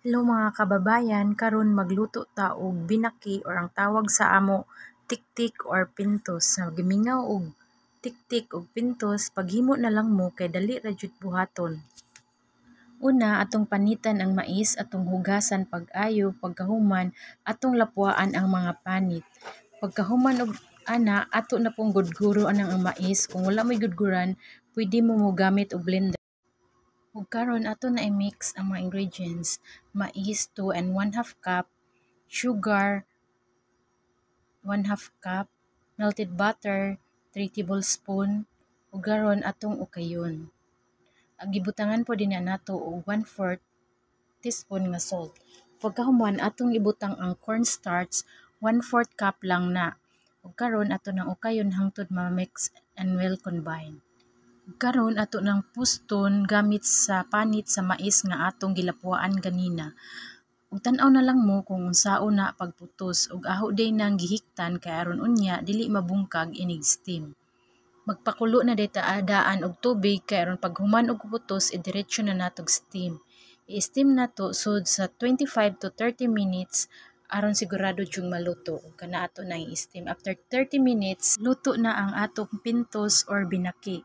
Hello mga kababayan, karon magluto ta og binaki or ang tawag sa amo tiktik or pintos. Sa gimingaw og tiktik og pintos, paghimo na lang mo kay dali ra jud buhaton. Una, atong panitan ang mais, atong hugasan pag-ayo, pagkahuman, atong lapuan ang mga panit. Pagkahuman og ana, ato na pong gudguron ang mais. Kung wala mo'y gudguran, pwede mo gamit og blender. Ug karon ato na i-mix ang mga ingredients: mais 2 and 1/2 cup, sugar 1/2 cup, melted butter 3 tablespoon, ug karon atong ukayon. Gibutangan po din nato og 1/4 teaspoon nga salt. Pagkahuman atong ibutang ang cornstarch 1/4 cup lang na. Ug karon ato nang ukayon hangtod ma-mix and well combine. Karon ato nang puston gamit sa panit sa mais nga atong gilapuan ganina. Ug tan-aw na lang mo kung unsaon na pagputos ug aho day nang gihiktan kay aron unya dili mabungkag inig steam. Magpakulo na day ta daan og tubig kay aron paghuman og putos idiretso na natog steam. I-steam nato sud sa 25 to 30 minutes aron sigurado jud maluto ug kana ato na i-steam. After 30 minutes, luto na ang atong pintos or binaki.